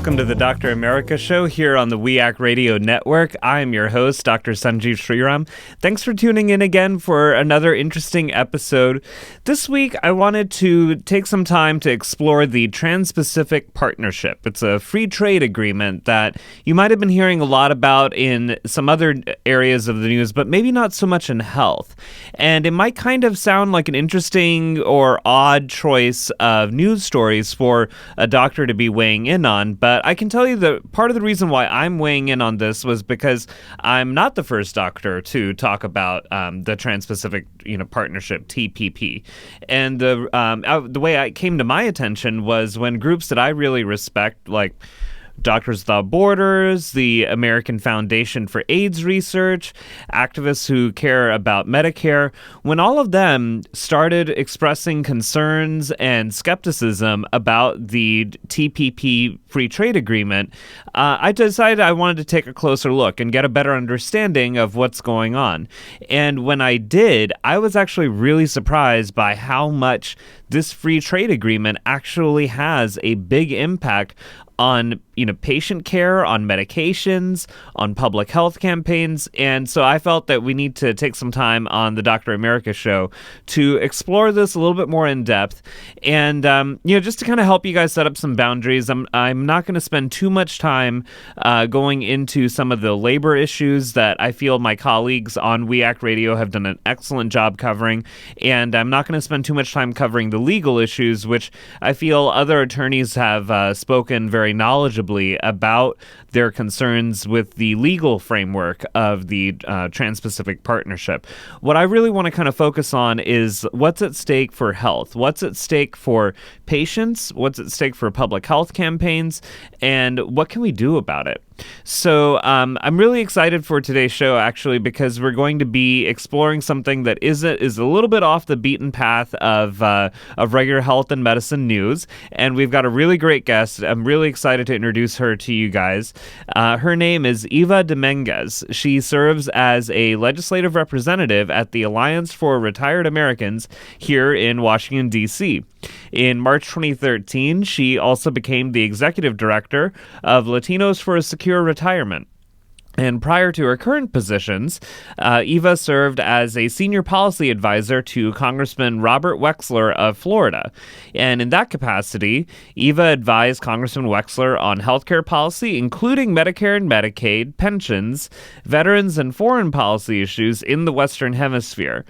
Welcome to the Dr. America Show here on the WEAC Radio Network. I am your host, Dr. Sanjeev Sriram. Thanks for tuning in again for another interesting episode. This week, I wanted to take some time to explore the Trans-Pacific Partnership. It's a free trade agreement that you might have been hearing a lot about in some other areas of the news, but maybe not so much in health. And it might kind of sound like an interesting or odd choice of news stories for a doctor to be weighing in on. But I can tell you that part of the reason why I'm weighing in on this was because I'm not the first doctor to talk about the Trans-Pacific Partnership, TPP. And the way it came to my attention was when groups that I really respect, like Doctors Without Borders, the American Foundation for AIDS Research, activists who care about Medicare, when all of them started expressing concerns and skepticism about the TPP free trade agreement, I decided I wanted to take a closer look and get a better understanding of what's going on. And when I did, I was actually really surprised by how much this free trade agreement actually has a big impact on patient care, on medications, on public health campaigns. And so I felt that we need to take some time on the Dr. America Show to explore this a little bit more in depth. And, just to kind of help you guys set up some boundaries, I'm not going to spend too much time going into some of the labor issues that I feel my colleagues on WEAC Radio have done an excellent job covering. And I'm not going to spend too much time covering the legal issues, which I feel other attorneys have spoken very knowledgeably about their concerns with the legal framework of the Trans-Pacific Partnership. What I really want to kind of focus on is what's at stake for health, what's at stake for patients, what's at stake for public health campaigns, and what can we do about it? So I'm really excited for today's show, actually, because we're going to be exploring something that is a little bit off the beaten path of regular health and medicine news. And we've got a really great guest. I'm really excited to introduce her to you guys. Her name is Eva Dominguez. She serves as a legislative representative at the Alliance for Retired Americans here in Washington, D.C. In March 2013, she also became the executive director of Latinos for a Secure Retirement. And prior to her current positions, Eva served as a senior policy advisor to Congressman Robert Wexler of Florida. And in that capacity, Eva advised Congressman Wexler on healthcare policy, including Medicare and Medicaid, pensions, veterans, and foreign policy issues in the Western Hemisphere.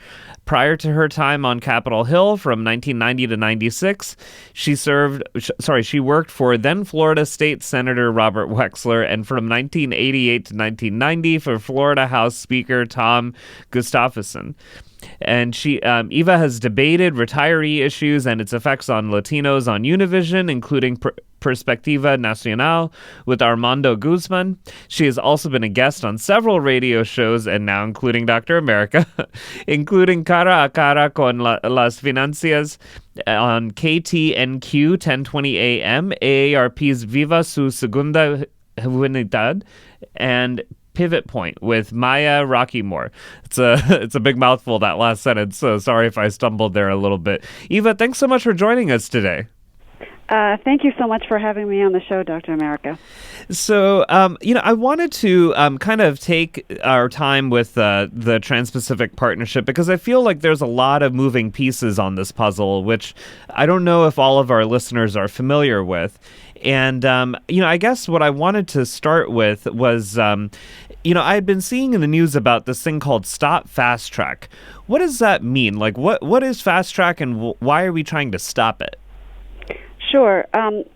Prior to her time on Capitol Hill from 1990 to 96, she worked for then Florida State Senator Robert Wexler, and from 1988 to 1990 for Florida House Speaker Tom Gustafson. And Eva has debated retiree issues and its effects on Latinos on Univision, including Perspectiva Nacional with Armando Guzman. She has also been a guest on several radio shows, and now including Dr. America, including Cara a Cara con las Financias on KTNQ 1020 AM, AARP's Viva su Segunda Juventud, and Pivot Point with Maya Rockymore. It's a big mouthful, that last sentence, so sorry if I stumbled there a little bit. Eva, thanks so much for joining us today. Thank you so much for having me on the show, Dr. America. So, I wanted to kind of take our time with the Trans-Pacific Partnership because I feel like there's a lot of moving pieces on this puzzle, which I don't know if all of our listeners are familiar with. And, I guess what I wanted to start with was, I had been seeing in the news about this thing called Stop Fast Track. What does that mean? Like, what is Fast Track and why are we trying to stop it? Sure.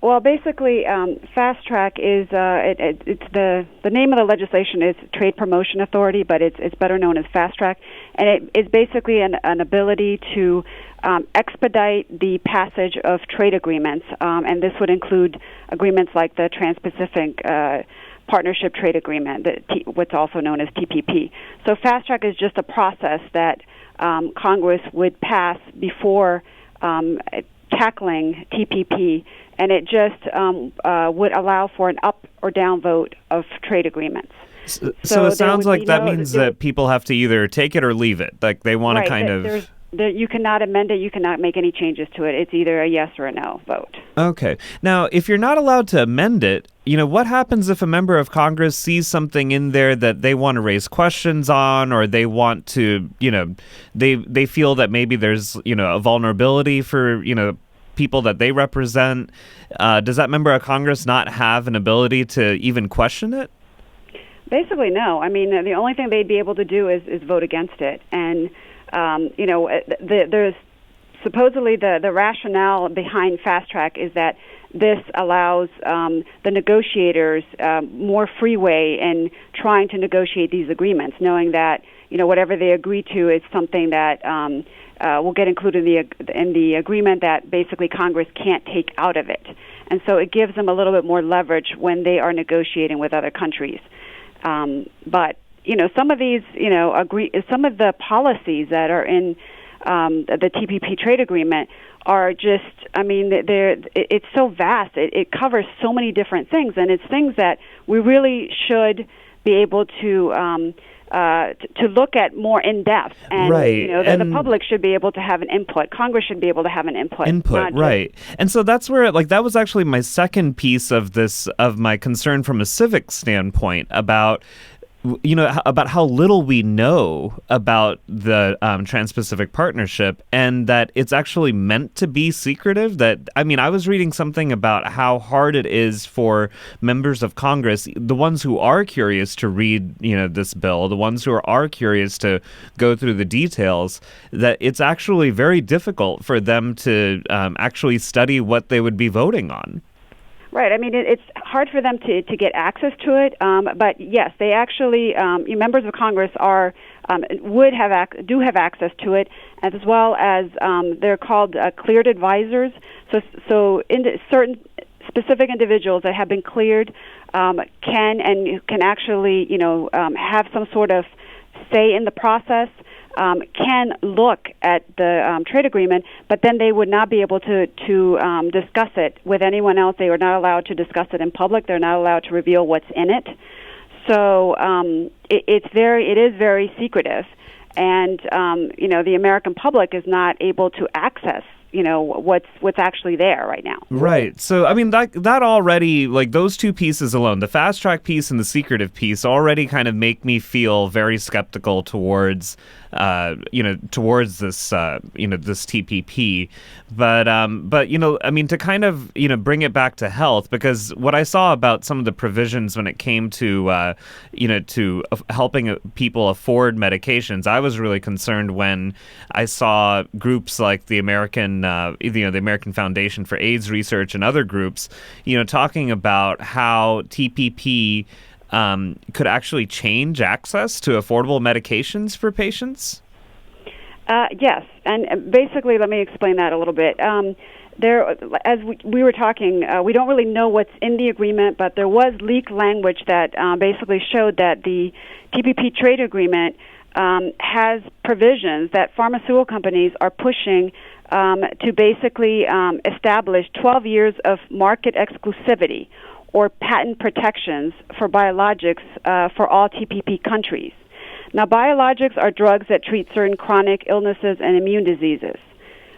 Well, basically, Fast Track is it's the name of the legislation is Trade Promotion Authority, but it's better known as Fast Track, and it is basically an ability to expedite the passage of trade agreements, and this would include agreements like the Trans-Pacific Partnership Trade Agreement, what's also known as TPP. So Fast Track is just a process that Congress would pass before tackling TPP, and it just would allow for an up or down vote of trade agreements. So it sounds like that means that people have to either take it or leave it. Like they want to kind of... You cannot amend it. You cannot make any changes to it. It's either a yes or a no vote. Okay. Now, if you're not allowed to amend it, what happens if a member of Congress sees something in there that they want to raise questions on, or they want to, they feel that maybe there's, a vulnerability for, people that they represent? Does that member of Congress not have an ability to even question it? Basically, no. I mean, the only thing they'd be able to do is vote against it. And, there's supposedly the rationale behind Fast Track is that this allows the negotiators more freeway in trying to negotiate these agreements, knowing that, whatever they agree to is something that will get included in the agreement that basically Congress can't take out of it. And so it gives them a little bit more leverage when they are negotiating with other countries. But some of these, some of the policies that are in the TPP trade agreement are just, it's so vast. It covers so many different things, and it's things that we really should be able to look at more in depth. And, right. The public should be able to have an input. Congress should be able to have an input. Right. And so that's where, that was actually my second piece of my concern from a civic standpoint about how little we know about the Trans-Pacific Partnership, and that it's actually meant to be secretive. I was reading something about how hard it is for members of Congress, the ones who are curious to read, this bill, the ones who are curious to go through the details, that it's actually very difficult for them to actually study what they would be voting on. Right. It's hard for them to get access to it, but yes, they actually, members of Congress do have access to it, as well as they're called cleared advisors. So certain specific individuals that have been cleared can actually, have some sort of say in the process. Can look at the trade agreement, but then they would not be able to discuss it with anyone else. They are not allowed to discuss it in public. They're not allowed to reveal what's in it. So it is very secretive, and the American public is not able to access what's actually there right now. Right. So that already, those two pieces alone, the fast track piece and the secretive piece, already kind of make me feel very skeptical towards towards this this TPP. But to kind of bring it back to health, because what I saw about some of the provisions when it came to helping people afford medications, I was really concerned when I saw groups like the American Foundation for AIDS Research and other groups, talking about how TPP could actually change access to affordable medications for patients? Yes, and basically, let me explain that a little bit. As we were talking, we don't really know what's in the agreement, but there was leaked language that basically showed that the TPP trade agreement has provisions that pharmaceutical companies are pushing to basically establish 12 years of market exclusivity or patent protections for biologics for all TPP countries. Now, biologics are drugs that treat certain chronic illnesses and immune diseases.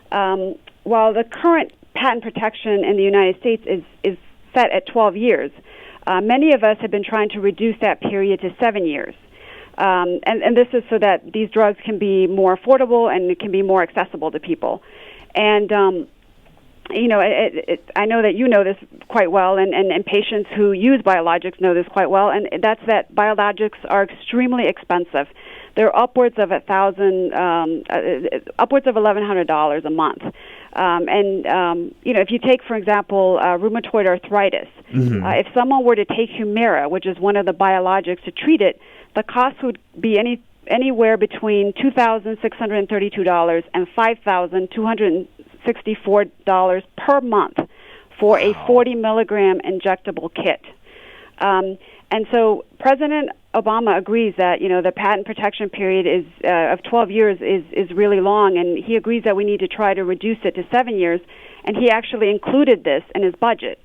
While the current patent protection in the United States is set at 12 years, many of us have been trying to reduce that period to 7 years. And this is so that these drugs can be more affordable and it can be more accessible to people. And I know that you know this quite well, and patients who use biologics know this quite well, and that's that biologics are extremely expensive. They're upwards of $1,100 a month. If you take, for example, rheumatoid arthritis, if someone were to take Humira, which is one of the biologics to treat it, the cost would be anywhere between $2,632 and $5,264 per month for a 40 milligram injectable kit. And so President Obama agrees that the patent protection period is of 12 years is really long, and he agrees that we need to try to reduce it to 7 years, and he actually included this in his budget.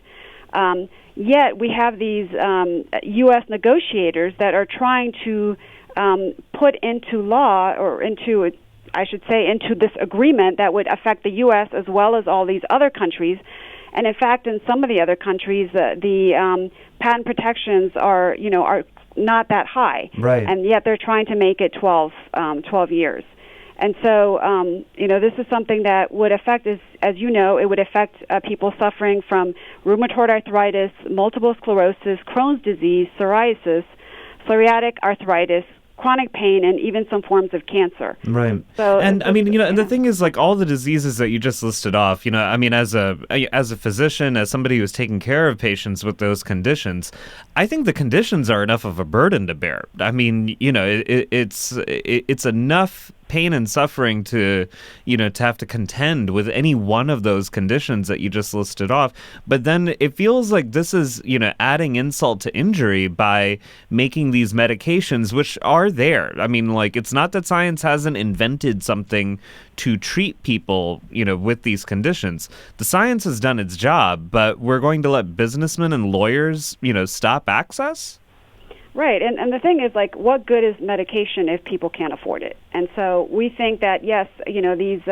Yet we have these U.S. negotiators that are trying to put into law or into I should say, into this agreement that would affect the U.S. as well as all these other countries. And in fact, in some of the other countries, the patent protections are not that high, right? And yet they're trying to make it 12 years. And so, this is something that would affect, as you know, it would affect people suffering from rheumatoid arthritis, multiple sclerosis, Crohn's disease, psoriasis, psoriatic arthritis, chronic pain, and even some forms of cancer. Right. So, and I mean, and the thing is, like, all the diseases that you just listed off, I mean, as a physician, as somebody who's taking care of patients with those conditions, I think the conditions are enough of a burden to bear. I mean, it's enough pain and suffering to have to contend with any one of those conditions that you just listed off. But then it feels like this is, adding insult to injury by making these medications, which are there. I mean, like, it's not that science hasn't invented something to treat people, with these conditions. The science has done its job, but we're going to let businessmen and lawyers, stop access? Right, and the thing is, like, what good is medication if people can't afford it? And so we think that, yes, these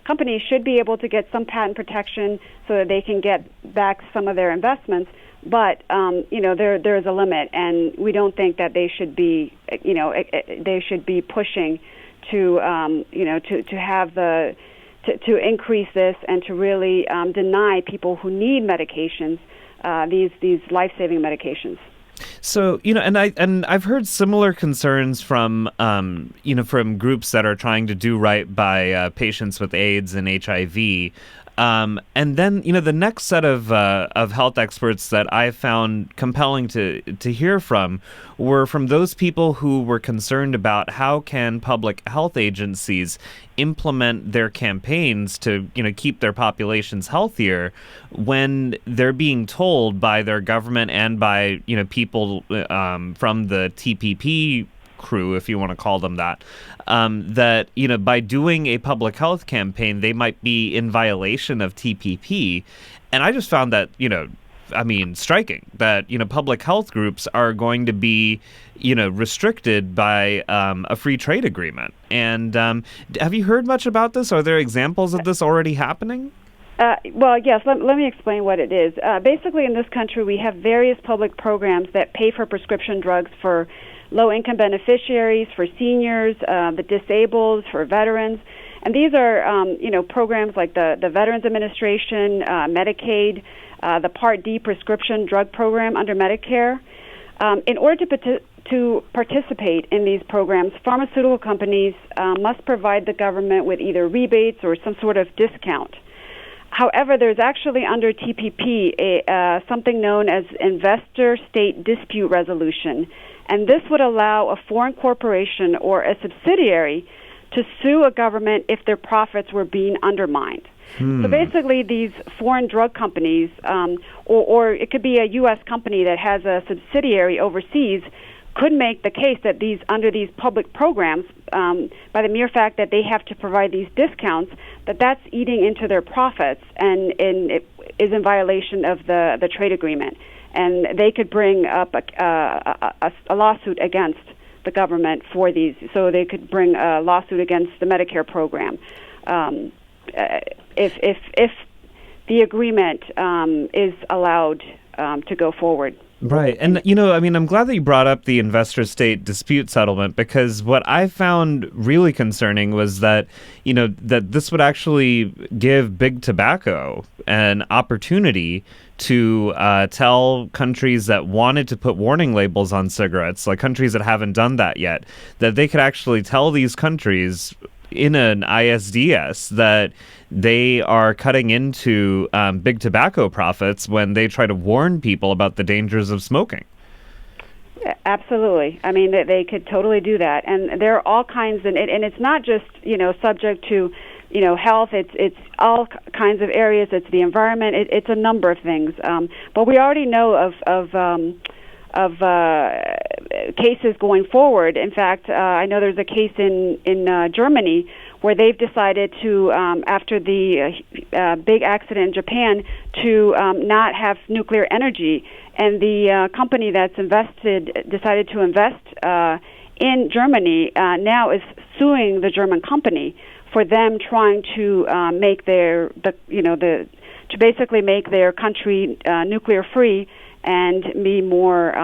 companies should be able to get some patent protection so that they can get back some of their investments, but, there is a limit, and we don't think that they should be, they should be pushing to, to have to increase this and to really deny people who need medications, these life-saving medications. So, and I've heard similar concerns from, from groups that are trying to do right by patients with AIDS and HIV. And then, the next set of health experts that I found compelling to hear from were from those people who were concerned about how can public health agencies implement their campaigns to, keep their populations healthier when they're being told by their government and by, people from the TPP crew, if you want to call them that, that, by doing a public health campaign, they might be in violation of TPP. And I just found that, striking that, public health groups are going to be, restricted by a free trade agreement. And have you heard much about this? Are there examples of this already happening? Well, yes, let me explain what it is. Basically, in this country, we have various public programs that pay for prescription drugs for low-income beneficiaries, for seniors, the disabled, for veterans. And these are, programs like the Veterans Administration, Medicaid, the Part D prescription drug program under Medicare. In order to participate in these programs, pharmaceutical companies must provide the government with either rebates or some sort of discount. However, there's actually under TPP something known as investor-state dispute resolution, and this would allow a foreign corporation or a subsidiary to sue a government if their profits were being undermined. So basically, these foreign drug companies, or it could be a U.S. company that has a subsidiary overseas, could make the case that under these public programs, by the mere fact that they have to provide these discounts, that's eating into their profits and it is in violation of the trade agreement. And they could bring up a lawsuit against the government for these. So they could bring a lawsuit against the Medicare program if the agreement is allowed to go forward. Right. And, I'm glad that you brought up the investor-state dispute settlement, because what I found really concerning was that, that this would actually give big tobacco an opportunity to tell countries that wanted to put warning labels on cigarettes, like countries that haven't done that yet, that they could actually tell these countries in an ISDS that they are cutting into big tobacco profits when they try to warn people about the dangers of smoking. Absolutely. I mean, they could totally do that. And there are all kinds, and it's not just, subject to, health. It's all kinds of areas. It's the environment. It's a number of things. But we already know of cases going forward. In fact, I know there's a case in Germany where they've decided to, after the big accident in Japan, to not have nuclear energy. And the company that's decided to invest in Germany now is suing the German company for them trying to make to basically make their country nuclear free and be more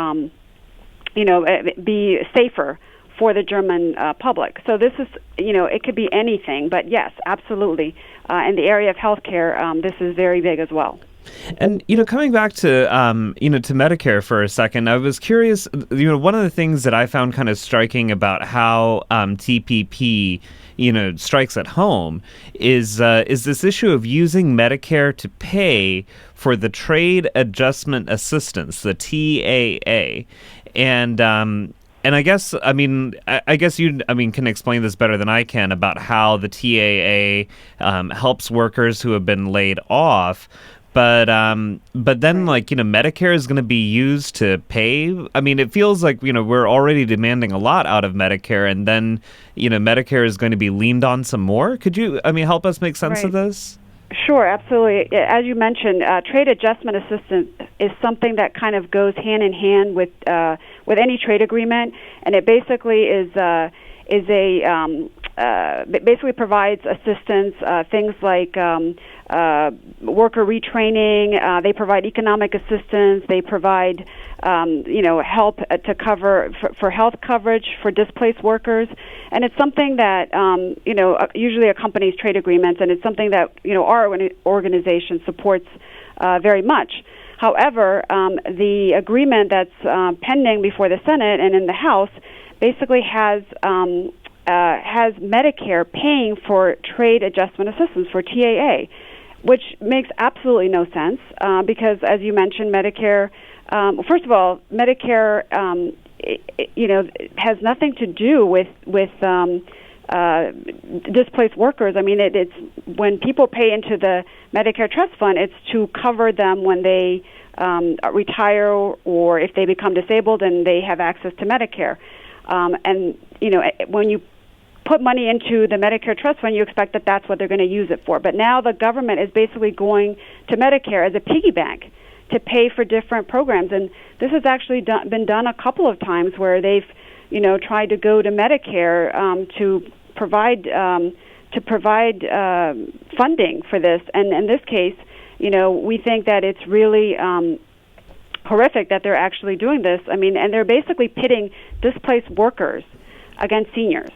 be safer for the German public. So this is, it could be anything, but yes, absolutely. In the area of healthcare, this is very big as well. And, coming back to, to Medicare for a second, I was curious, one of the things that I found kind of striking about how TPP, strikes at home is this issue of using Medicare to pay for the Trade Adjustment Assistance, the TAA. And I guess, you can explain this better than I can about how the TAA helps workers who have been laid off. But then, Medicare is going to be used to pay. I mean, it feels like, we're already demanding a lot out of Medicare, and then, Medicare is going to be leaned on some more. Could you, help us make sense of this? Sure, absolutely. As you mentioned, trade adjustment assistance is something that kind of goes hand in hand with any trade agreement, and it basically basically provides assistance, things like worker retraining. They provide economic assistance. They provide help to cover for health coverage for displaced workers, and it's something that usually accompanies trade agreements, and it's something that our organization supports very much. However, the agreement that's pending before the Senate and in the House basically has Medicare paying for trade adjustment assistance for TAA, which makes absolutely no sense because, as you mentioned, Medicare. First of all, Medicare, has nothing to do with displaced workers. I mean, it's when people pay into the Medicare Trust Fund, it's to cover them when they retire or if they become disabled and they have access to Medicare. And when you put money into the Medicare Trust Fund, you expect that that's what they're going to use it for. But now the government is basically going to Medicare as a piggy bank to pay for different programs. And this has actually been done a couple of times where they've, tried to go to Medicare to provide funding for this. And in this case, we think that it's really horrific that they're actually doing this. I mean, and they're basically pitting displaced workers against seniors.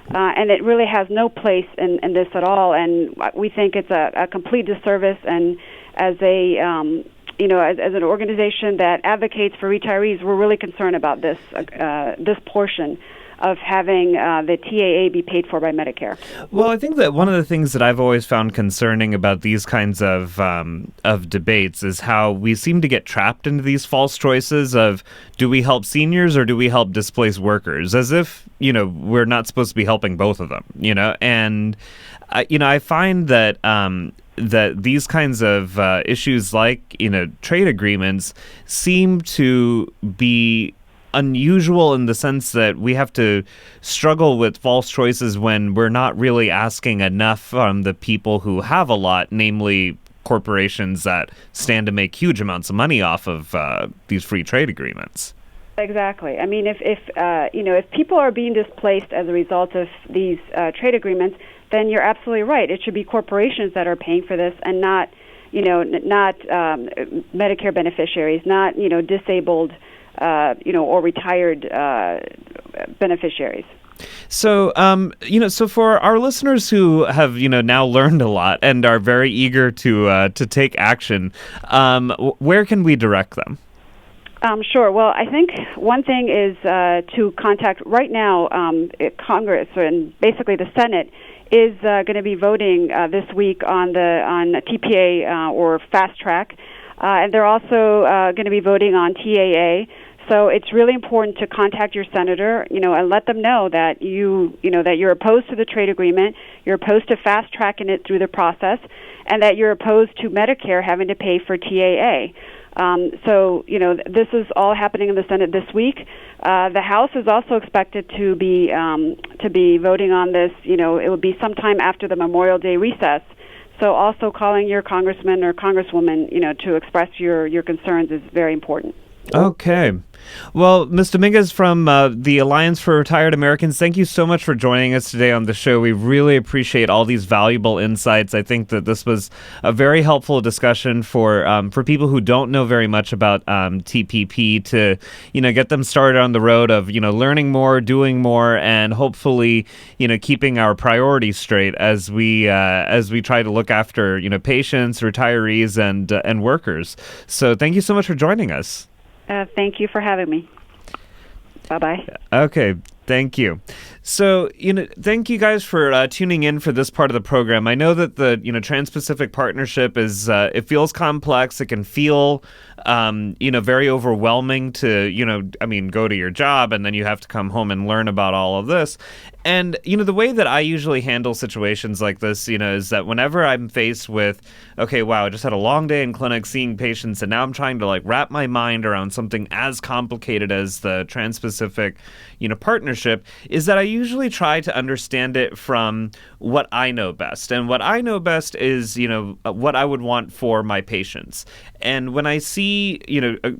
And it really has no place in this at all. And we think it's a complete disservice. And as as an organization that advocates for retirees, we're really concerned about this portion of having the TAA be paid for by Medicare. Well, I think that one of the things that I've always found concerning about these kinds of debates is how we seem to get trapped into these false choices of, do we help seniors or do we help displaced workers? As if, we're not supposed to be helping both of them, And, I find that that these kinds of issues like, trade agreements seem to be unusual in the sense that we have to struggle with false choices when we're not really asking enough from the people who have a lot, namely corporations that stand to make huge amounts of money off of these free trade agreements. Exactly. I mean, if people are being displaced as a result of these trade agreements, then you're absolutely right. It should be corporations that are paying for this, and not Medicare beneficiaries, not disabled, or retired beneficiaries. So, so for our listeners who have, now learned a lot and are very eager to take action, where can we direct them? Sure. Well, I think one thing is to contact right now. Congress and basically the Senate is going to be voting this week on TPA or fast track, and they're also going to be voting on TAA. So it's really important to contact your senator, and let them know that that you're opposed to the trade agreement, you're opposed to fast tracking it through the process, and that you're opposed to Medicare having to pay for TAA. So this is all happening in the Senate this week. The House is also expected to be voting on this. It will be sometime after the Memorial Day recess. So also calling your congressman or congresswoman, to express your concerns is very important. Okay. Well, Ms. Dominguez from the Alliance for Retired Americans, thank you so much for joining us today on the show. We really appreciate all these valuable insights. I think that this was a very helpful discussion for people who don't know very much about TPP to, get them started on the road of, learning more, doing more, and hopefully, keeping our priorities straight as we try to look after, patients, retirees, and workers. So thank you so much for joining us. Thank you for having me. Bye-bye. Okay, thank you. So, thank you guys for tuning in for this part of the program. I know that the, Trans-Pacific Partnership is, it feels complex. It can feel, very overwhelming to, go to your job and then you have to come home and learn about all of this. And, the way that I usually handle situations like this, is that whenever I'm faced with, okay, wow, I just had a long day in clinic seeing patients and now I'm trying to wrap my mind around something as complicated as the Trans-Pacific, partnership, is that I usually try to understand it from what I know best. And what I know best is, what I would want for my patients. And when I see,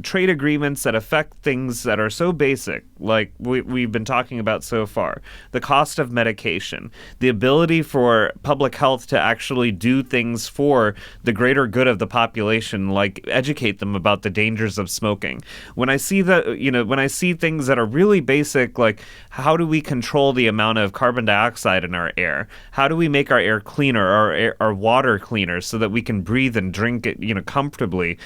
trade agreements that affect things that are so basic, like we've been talking about so far, the cost of medication, the ability for public health to actually do things for the greater good of the population, like educate them about the dangers of smoking. When I see that, when I see things that are really basic, like how do we control the amount of carbon dioxide in our air? How do we make our air cleaner, our water cleaner, so that we can breathe and drink it, comfortably?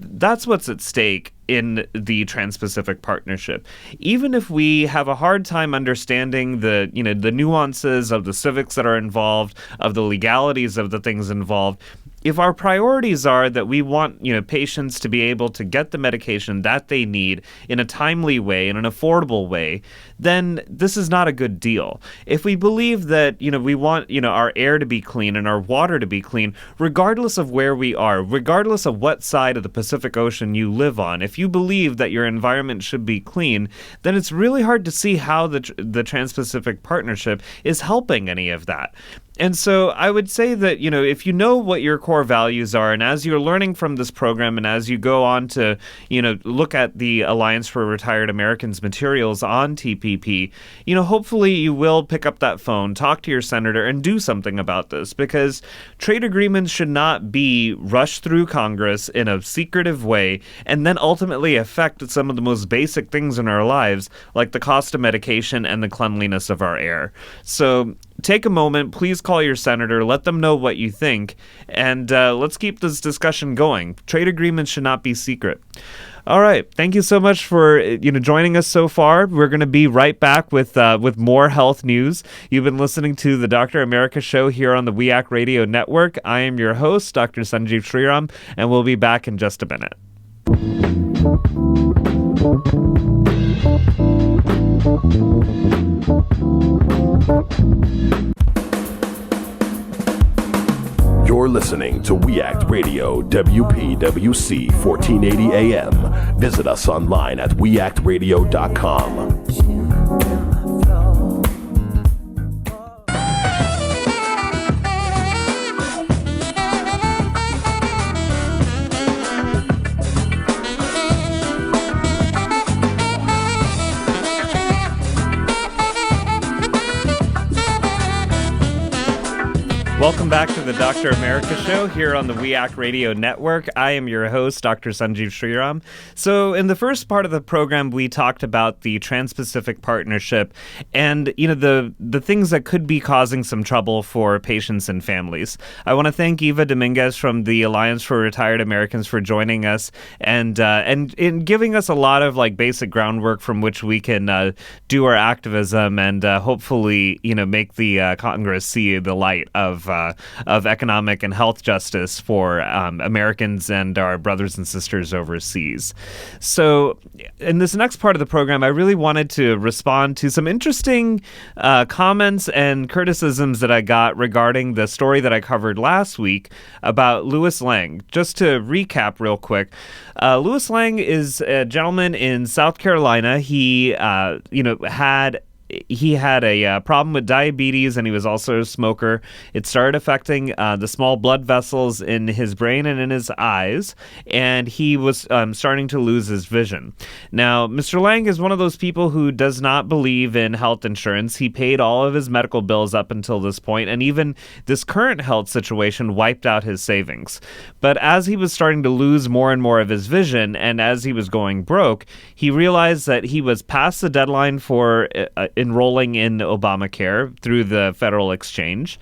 That's what's at stake in the Trans-Pacific Partnership. Even if we have a hard time understanding the nuances of the civics that are involved, of the legalities of the things involved, if our priorities are that we want, patients to be able to get the medication that they need in a timely way, in an affordable way, then this is not a good deal. If we believe that, we want, our air to be clean and our water to be clean, regardless of where we are, regardless of what side of the Pacific Ocean you live on, if you believe that your environment should be clean, then it's really hard to see how the Trans-Pacific Partnership is helping any of that. And so I would say that, if you know what your core values are, and as you're learning from this program, and as you go on to, look at the Alliance for Retired Americans materials on TPP, hopefully you will pick up that phone, talk to your senator, and do something about this, because trade agreements should not be rushed through Congress in a secretive way and then ultimately affect some of the most basic things in our lives, like the cost of medication and the cleanliness of our air. So take a moment, please call your senator, let them know what you think, and let's keep this discussion going. Trade agreements should not be secret. All right, thank you so much for joining us so far. We're going to be right back with more health news. You've been listening to the Dr. America Show here on the WEAC Radio Network. I am your host, Dr. Sanjeev Sriram, and we'll be back in just a minute. You're listening to WEACT Radio, WPWC 1480 AM. Visit us online at weactradio.com. Welcome back to the Dr. America Show here on the WEAC Radio Network. I am your host, Dr. Sanjeev Sriram. So in the first part of the program, we talked about the Trans-Pacific Partnership and, the things that could be causing some trouble for patients and families. I want to thank Eva Dominguez from the Alliance for Retired Americans for joining us and in giving us a lot of basic groundwork from which we can do our activism and hopefully, make the Congress see the light of economic and health justice for Americans and our brothers and sisters overseas. So in this next part of the program, I really wanted to respond to some interesting comments and criticisms that I got regarding the story that I covered last week about Louis Lang. Just to recap real quick, Louis Lang is a gentleman in South Carolina. He, had he had a problem with diabetes, and he was also a smoker. It started affecting the small blood vessels in his brain and in his eyes, and he was starting to lose his vision. Now, Mr. Lang is one of those people who does not believe in health insurance. He paid all of his medical bills up until this point, and even this current health situation wiped out his savings. But as he was starting to lose more and more of his vision, and as he was going broke, he realized that he was past the deadline for enrolling in Obamacare through the federal exchange.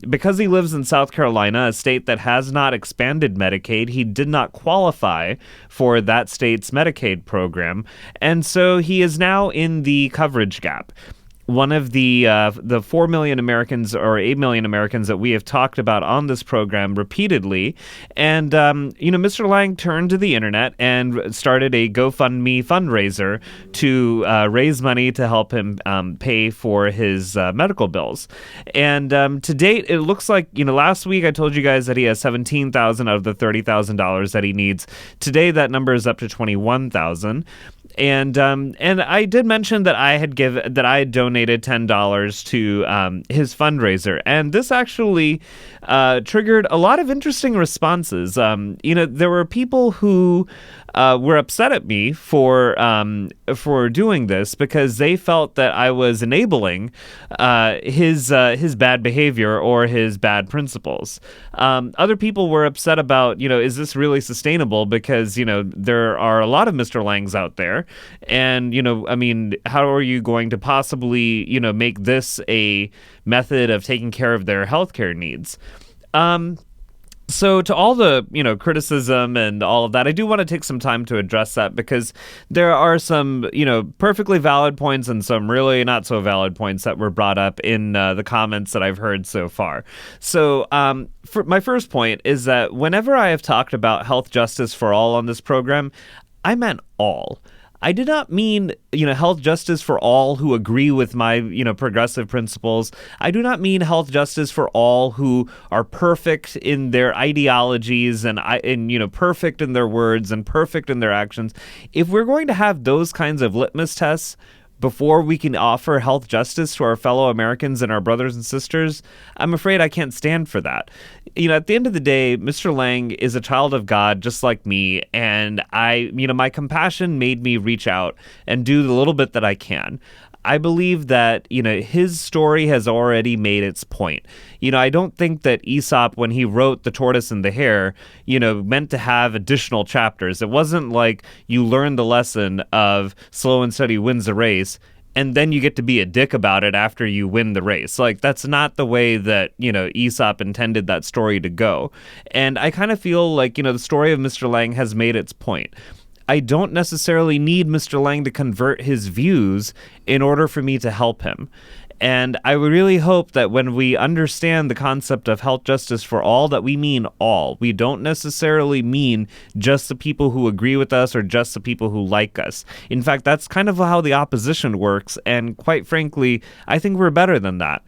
Because he lives in South Carolina, a state that has not expanded Medicaid, he did not qualify for that state's Medicaid program, and so he is now in the coverage gap. One of the 4 million Americans or 8 million Americans that we have talked about on this program repeatedly. And, Mr. Lang turned to the internet and started a GoFundMe fundraiser to raise money to help him pay for his medical bills. And to date, it looks like, last week I told you guys that he has $17,000 out of the $30,000 that he needs. Today, that number is up to $21,000. And I did mention that I had donated $10 to his fundraiser, and this actually triggered a lot of interesting responses. There were people who were upset at me for doing this because they felt that I was enabling his bad behavior or his bad principles. Other people were upset about, is this really sustainable? Because, there are a lot of Mr. Langs out there. And, how are you going to possibly, make this a method of taking care of their healthcare needs? So to all the, criticism and all of that, I do want to take some time to address that because there are some, perfectly valid points and some really not so valid points that were brought up in the comments that I've heard so far. So for my first point is that whenever I have talked about health justice for all on this program, I meant all. I did not mean, health justice for all who agree with my, progressive principles. I do not mean health justice for all who are perfect in their ideologies and perfect in their words and perfect in their actions. If we're going to have those kinds of litmus tests before we can offer health justice to our fellow Americans and our brothers and sisters, I'm afraid I can't stand for that. At the end of the day, Mr. Lang is a child of God just like me, and my compassion made me reach out and do the little bit that I can. I believe that, his story has already made its point. I don't think that Aesop, when he wrote The Tortoise and the Hare, meant to have additional chapters. It wasn't like you learn the lesson of slow and steady wins the race, and then you get to be a dick about it after you win the race. Like, that's not the way that, Aesop intended that story to go. And I kind of feel like, the story of Mr. Lang has made its point. I don't necessarily need Mr. Lang to convert his views in order for me to help him. And I really hope that when we understand the concept of health justice for all, that we mean all. We don't necessarily mean just the people who agree with us or just the people who like us. In fact, that's kind of how the opposition works. And quite frankly, I think we're better than that.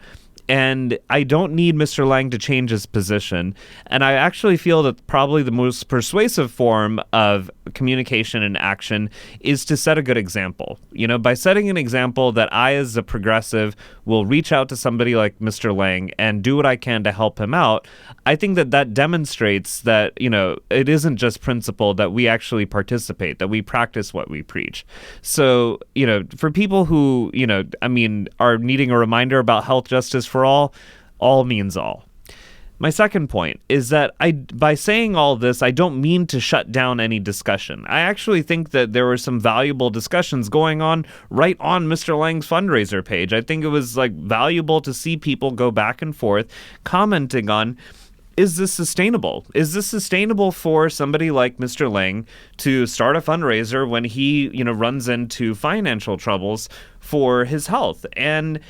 And I don't need Mr. Lang to change his position. And I actually feel that probably the most persuasive form of communication and action is to set a good example. By setting an example that I, as a progressive, will reach out to somebody like Mr. Lang and do what I can to help him out, I think that demonstrates that, it isn't just principle, that we actually participate, that we practice what we preach. So, for people who, are needing a reminder about health justice for all means all. My second point is that by saying all this, I don't mean to shut down any discussion. I actually think that there were some valuable discussions going on right on Mr. Lang's fundraiser page. I think it was valuable to see people go back and forth commenting on, is this sustainable? Is this sustainable for somebody like Mr. Lang to start a fundraiser when he, runs into financial troubles for his health? And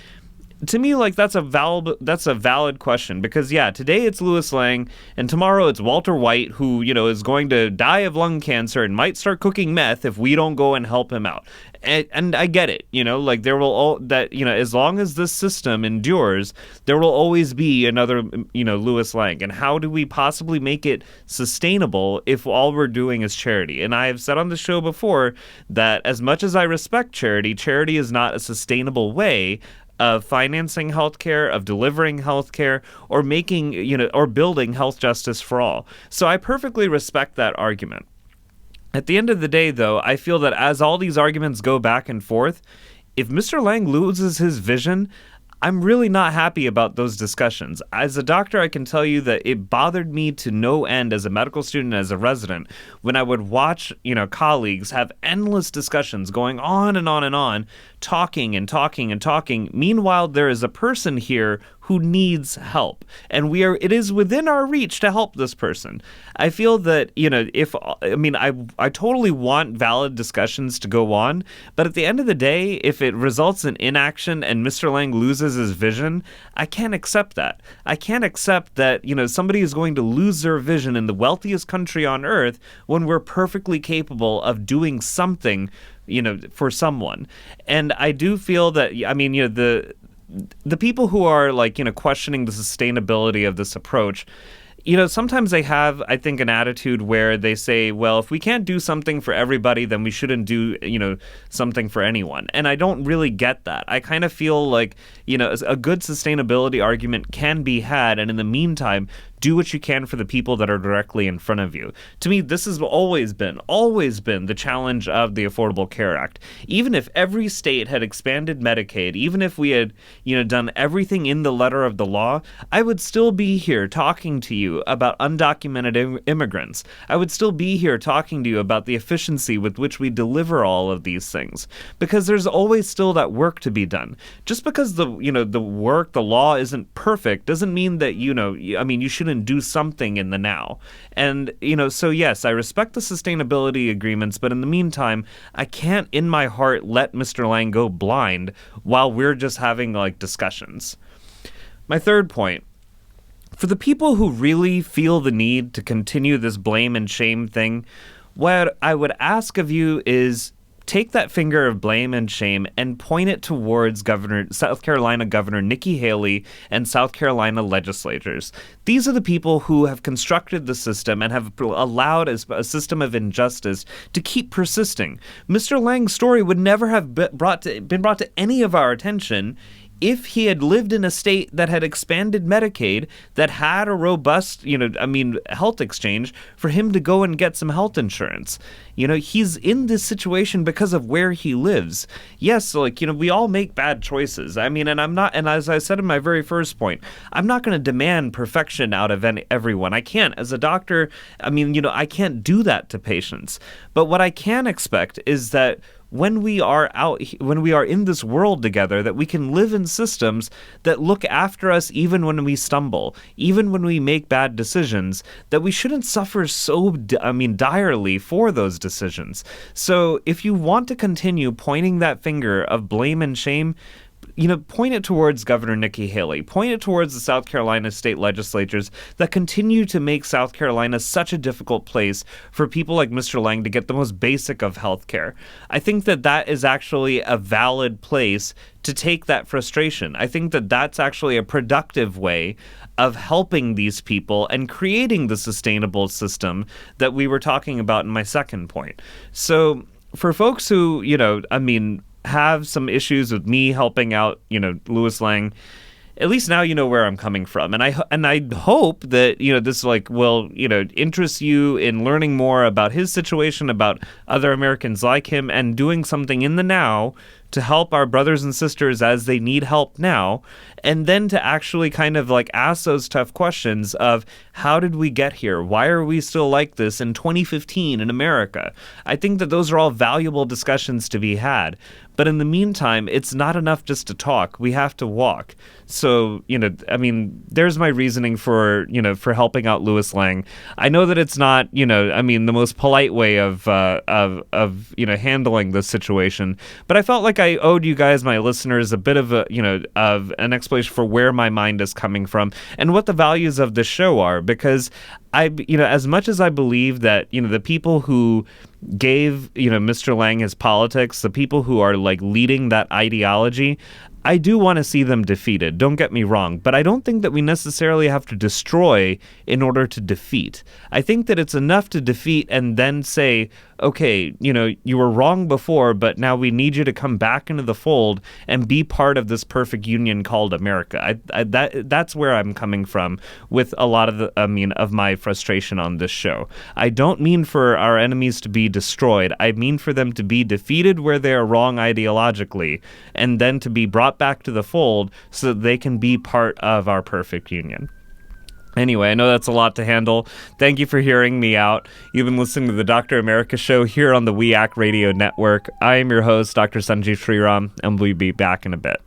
to me, like, that's a valid question, because today it's Louis Lang and tomorrow it's Walter White, who, is going to die of lung cancer and might start cooking meth if we don't go and help him out. And I get it, like, there will as long as this system endures, there will always be another, Louis Lang. And how do we possibly make it sustainable if all we're doing is charity? And I have said on the show before that as much as I respect charity, charity is not a sustainable way of financing healthcare, of delivering healthcare, or making, or building health justice for all. So I perfectly respect that argument. At the end of the day, though, I feel that as all these arguments go back and forth, if Mr. Lang loses his vision, I'm really not happy about those discussions. As a doctor, I can tell you that it bothered me to no end as a medical student, as a resident, when I would watch, colleagues have endless discussions going on and on and on, talking and talking and talking. Meanwhile, there is a person here who needs help, and it is within our reach to help this person. I feel that, I totally want valid discussions to go on, but at the end of the day, if it results in inaction and Mr. Lang loses his vision, I can't accept that. I can't accept that, somebody is going to lose their vision in the wealthiest country on earth when we're perfectly capable of doing something, for someone. And I do feel that, the people who are questioning the sustainability of this approach, sometimes they have, I think, an attitude where they say, well, if we can't do something for everybody, then we shouldn't do, something for anyone. And I don't really get that. I kind of feel like, a good sustainability argument can be had. And in the meantime, do what you can for the people that are directly in front of you. To me, this has always been the challenge of the Affordable Care Act. Even if every state had expanded Medicaid, even if we had, done everything in the letter of the law, I would still be here talking to you about undocumented immigrants. I would still be here talking to you about the efficiency with which we deliver all of these things, because there's always still that work to be done. Just because the law isn't perfect doesn't mean that, you shouldn't do something in the now. And, so yes, I respect the sustainability agreements, but in the meantime, I can't in my heart let Mr. Lang go blind while we're just having discussions. My third point, for the people who really feel the need to continue this blame and shame thing, what I would ask of you is take that finger of blame and shame and point it towards South Carolina Governor Nikki Haley and South Carolina legislators. These are the people who have constructed the system and have allowed a system of injustice to keep persisting. Mr. Lang's story would never have been brought to any of our attention if he had lived in a state that had expanded Medicaid, that had a robust, health exchange for him to go and get some health insurance. He's in this situation because of where he lives. Yes, we all make bad choices. And as I said in my very first point, I'm not going to demand perfection out of everyone. I can't. As a doctor, I can't do that to patients. But what I can expect is that when we are in this world together, that we can live in systems that look after us even when we stumble, even when we make bad decisions, that we shouldn't suffer so direly for those decisions. So if you want to continue pointing that finger of blame and shame, point it towards Governor Nikki Haley. Point it towards the South Carolina state legislatures that continue to make South Carolina such a difficult place for people like Mr. Lang to get the most basic of health care. I think that is actually a valid place to take that frustration. I think that that's actually a productive way of helping these people and creating the sustainable system that we were talking about in my second point. So for folks who, have some issues with me helping out, Louis Lang, at least now you know where I'm coming from. And I hope that, this will, interest you in learning more about his situation, about other Americans like him, and doing something in the now to help our brothers and sisters as they need help now, and then to actually kind of ask those tough questions of how did we get here? Why are we still like this in 2015 in America? I think that those are all valuable discussions to be had. But in the meantime, it's not enough just to talk. We have to walk. So, there's my reasoning for helping out Louis Lang. I know that it's not, the most polite way of handling this situation, but I felt like I owed you guys, my listeners, a bit of of an explanation for where my mind is coming from and what the values of the show are, because as much as I believe that, the people who gave, Mr. Lang his politics, the people who are like leading that ideology, I do want to see them defeated. Don't get me wrong, but I don't think that we necessarily have to destroy in order to defeat. I think that it's enough to defeat and then say, okay, you were wrong before, but now we need you to come back into the fold and be part of this perfect union called America. That's where I'm coming from with a lot of my frustration on this show. I don't mean for our enemies to be destroyed. I mean for them to be defeated where they are wrong ideologically, and then to be brought back to the fold so that they can be part of our perfect union. Anyway, I know that's a lot to handle. Thank you for hearing me out. You've been listening to the Dr. America Show here on the We Act Radio Network. I am your host, Dr. Sanjeev Sriram, and we'll be back in a bit.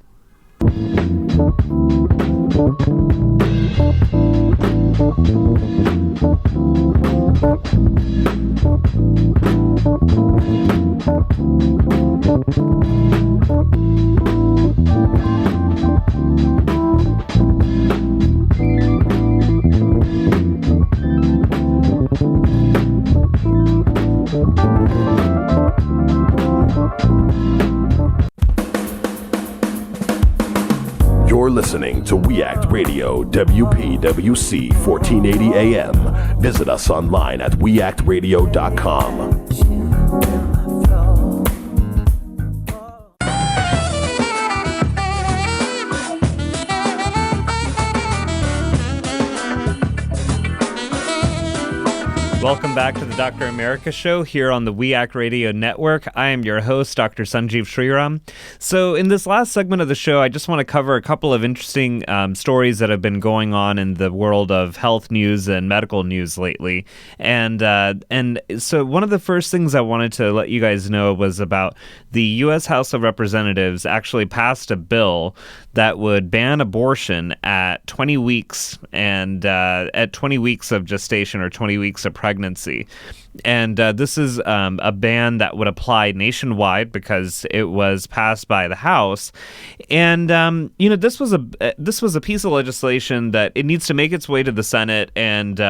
You're listening to We Act Radio, WPWC 1480 AM. Visit us online at weactradio.com. Welcome back to the Dr. America Show here on the We Act Radio Network. I am your host, Dr. Sanjeev Sriram. So in this last segment of the show, I just want to cover a couple of interesting stories that have been going on in the world of health news and medical news lately. And so one of the first things I wanted to let you guys know was about the U.S. House of Representatives actually passed a bill that would ban abortion at 20 weeks and at 20 weeks of gestation or 20 weeks of pregnancy. And this is a ban that would apply nationwide because it was passed by the House. And this was a piece of legislation that it needs to make its way to the Senate. And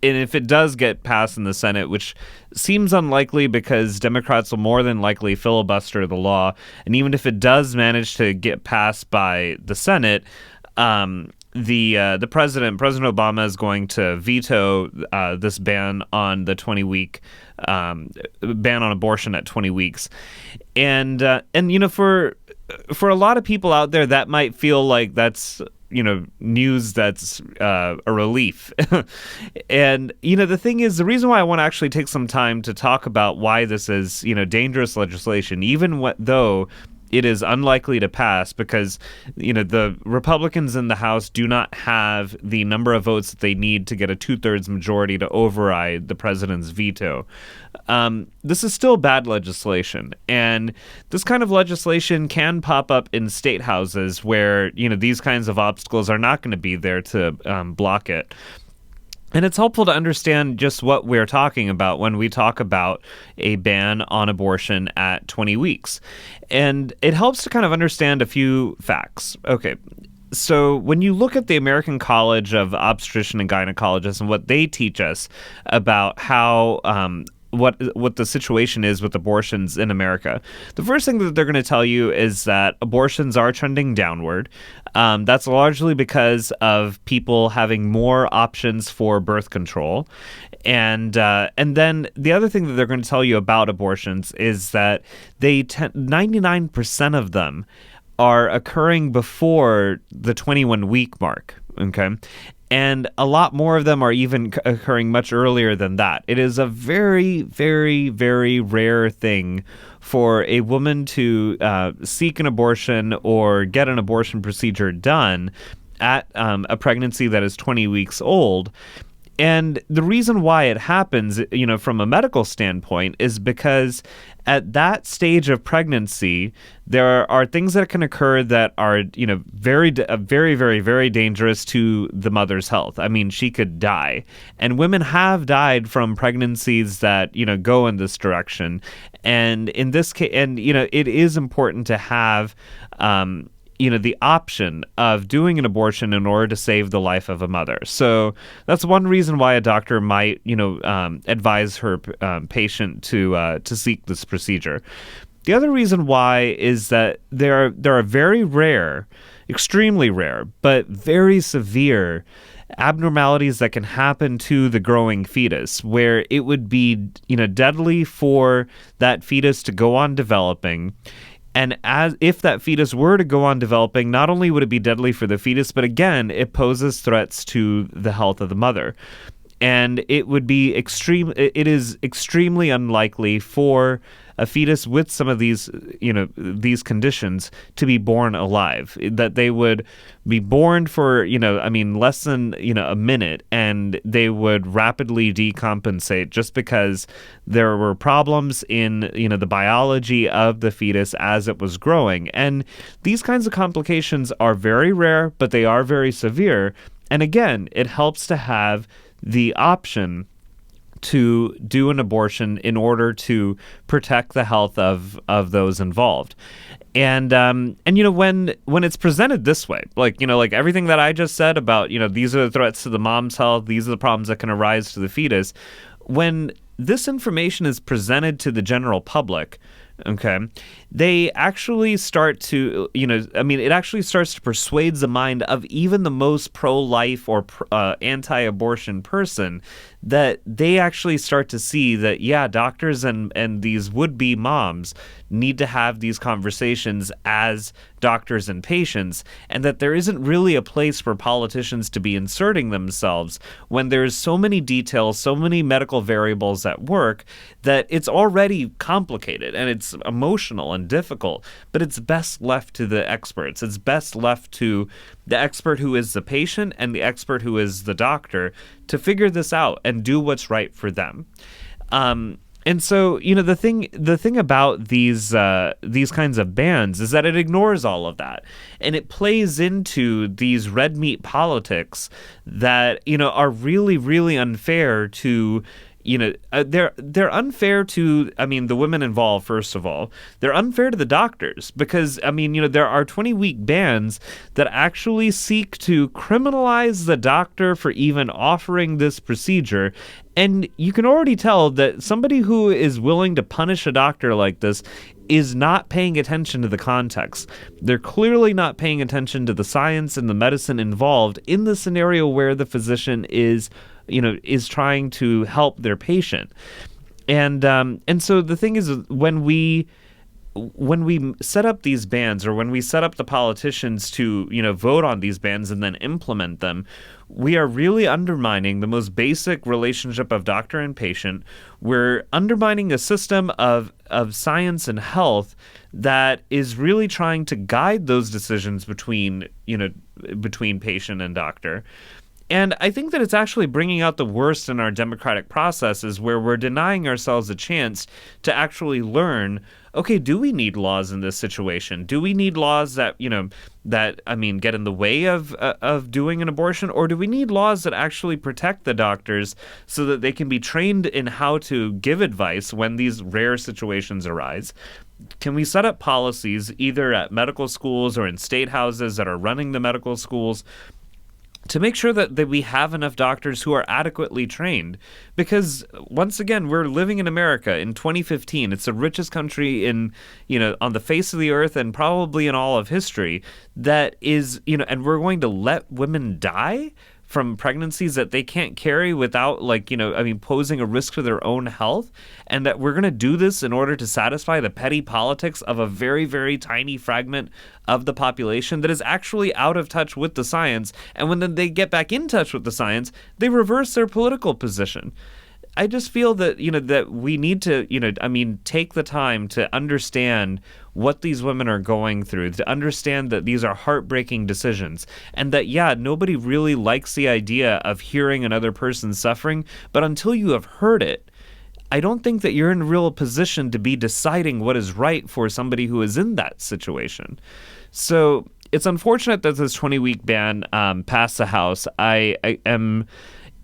if it does get passed in the Senate, which seems unlikely because Democrats will more than likely filibuster the law, and even if it does manage to get passed by the Senate, the President Obama is going to veto this ban on the 20-week ban on abortion at 20 weeks, and for a lot of people out there that might feel like that's news that's a relief. And the thing is, the reason why I want to actually take some time to talk about why this is dangerous legislation, even though it is unlikely to pass, because the Republicans in the House do not have the number of votes that they need to get a 2/3 majority to override the president's veto. This is still bad legislation, and this kind of legislation can pop up in state houses where these kinds of obstacles are not going to be there to block it. And it's helpful to understand just what we're talking about when we talk about a ban on abortion at 20 weeks. And it helps to kind of understand a few facts. Okay, so when you look at the American College of Obstetrician and Gynecologists and what they teach us about how what the situation is with abortions in America, the first thing that they're going to tell you is that abortions are trending downward. That's largely because of people having more options for birth control. And then the other thing that they're going to tell you about abortions is that 99% of them are occurring before the 21-week mark. Okay. And a lot more of them are even occurring much earlier than that. It is a very, very, very rare thing for a woman to seek an abortion or get an abortion procedure done at a pregnancy that is 20 weeks old. And the reason why it happens, from a medical standpoint, is because at that stage of pregnancy, there are things that can occur that are, very, very, very, very dangerous to the mother's health. I mean, she could die. And women have died from pregnancies that, go in this direction. And in this case, it is important to have, the option of doing an abortion in order to save the life of a mother. So that's one reason why a doctor might, advise her patient to seek this procedure. The other reason why is that there are very rare, extremely rare, but very severe abnormalities that can happen to the growing fetus, where it would be, deadly for that fetus to go on developing. And if that fetus were to go on developing, not only would it be deadly for the fetus, but again, it poses threats to the health of the mother. And it is extremely unlikely for a fetus with some of these conditions to be born alive, that they would be born for, less than, a minute, and they would rapidly decompensate just because there were problems in, the biology of the fetus as it was growing. And these kinds of complications are very rare, but they are very severe. And again, it helps to have the option to do an abortion in order to protect the health of those involved. And when it's presented this way, like everything that I just said about, these are the threats to the mom's health, these are the problems that can arise to the fetus, when this information is presented to the general public, okay, they actually start to, it actually starts to persuade the mind of even the most pro-life or anti-abortion person that they actually start to see that, yeah, doctors and these would-be moms need to have these conversations as doctors and patients, and that there isn't really a place for politicians to be inserting themselves when there's so many details, so many medical variables at work that it's already complicated and it's emotional and difficult, but it's best left to the experts. It's best left to the expert who is the patient and the expert who is the doctor to figure this out and do what's right for them. And so, the thing about these kinds of bans is that it ignores all of that, and it plays into these red meat politics that are really, really unfair to. They're unfair to, the women involved, first of all. They're unfair to the doctors because, there are 20-week bans that actually seek to criminalize the doctor for even offering this procedure. And you can already tell that somebody who is willing to punish a doctor like this is not paying attention to the context. They're clearly not paying attention to the science and the medicine involved in the scenario where the physician is trying to help their patient. And so the thing is, when we set up these bans, or when we set up the politicians to, vote on these bans and then implement them, we are really undermining the most basic relationship of doctor and patient. We're undermining a system of science and health that is really trying to guide those decisions between patient and doctor. And I think that it's actually bringing out the worst in our democratic processes, where we're denying ourselves a chance to actually learn, okay, do we need laws in this situation? Do we need laws that, get in the way of doing an abortion? Or do we need laws that actually protect the doctors so that they can be trained in how to give advice when these rare situations arise? Can we set up policies either at medical schools or in state houses that are running the medical schools to make sure that we have enough doctors who are adequately trained? Because once again, we're living in America in 2015. It's the richest country on the face of the earth and probably in all of history that is, and we're going to let women die from pregnancies that they can't carry without posing a risk to their own health, and that we're going to do this in order to satisfy the petty politics of a very, very tiny fragment of the population that is actually out of touch with the science. And when they get back in touch with the science, they reverse their political position. I just feel that, that we need to, take the time to understand what these women are going through, to understand that these are heartbreaking decisions, and that, nobody really likes the idea of hearing another person suffering, but until you have heard it, I don't think that you're in a real position to be deciding what is right for somebody who is in that situation. So it's unfortunate that this 20-week ban passed the House. I am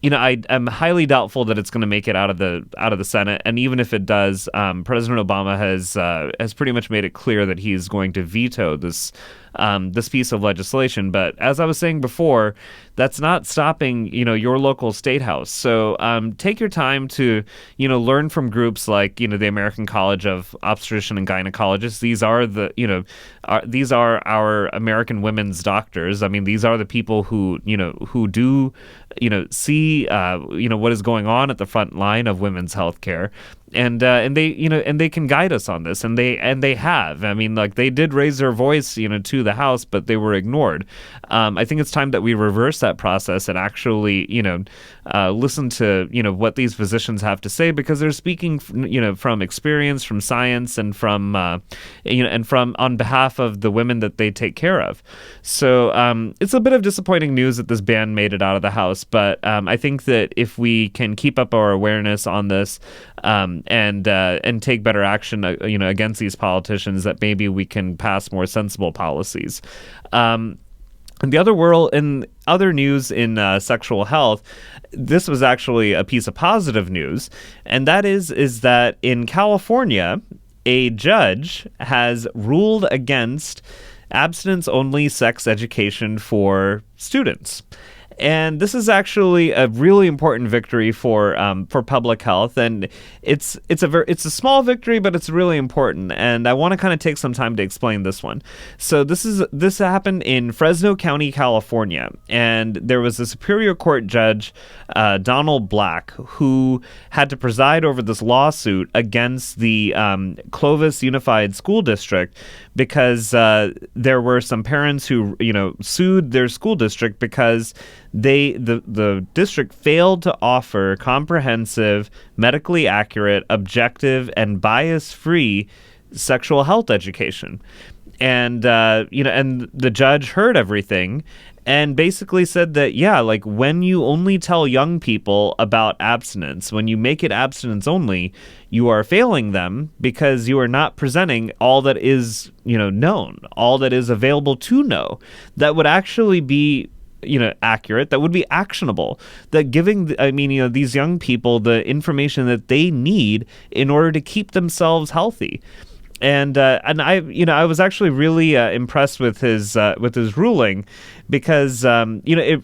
highly doubtful that it's going to make it out of the Senate, and even if it does, President Obama has pretty much made it clear that he's going to veto this piece of legislation. But as I was saying before, that's not stopping your local state house. So take your time to learn from groups like the American College of Obstetrician and Gynecologists. These are these are our American women's doctors. I mean, these are the people who do see what is going on at the front line of women's health care. And they can guide us on this, and they have. I mean, like, they did raise their voice, to the House, but they were ignored. I think it's time that we reverse that process and actually, listen to what these physicians have to say, because they're speaking, from experience, from science, and from on behalf of the women that they take care of. So it's a bit of disappointing news that this ban made it out of the House, but I think that if we can keep up our awareness on this, and take better action, against these politicians, that maybe we can pass more sensible policies. In other news in sexual health, this was actually a piece of positive news, and that is that in California, a judge has ruled against abstinence-only sex education for students. And this is actually a really important victory for public health, and it's a small victory, but it's really important. And I want to kind of take some time to explain this one. So this happened in Fresno County, California, and there was a Superior Court judge, Donald Black, who had to preside over this lawsuit against the Clovis Unified School District, because there were some parents who sued their school district because the district failed to offer comprehensive, medically accurate, objective, and bias-free sexual health education. And and the judge heard everything and basically said that, like, when you only tell young people about abstinence, when you make it abstinence only, you are failing them, because you are not presenting all that is known, all that is available to know, that would actually be accurate, that would be actionable, that giving these young people the information that they need in order to keep themselves healthy. And I was actually really impressed with his ruling, because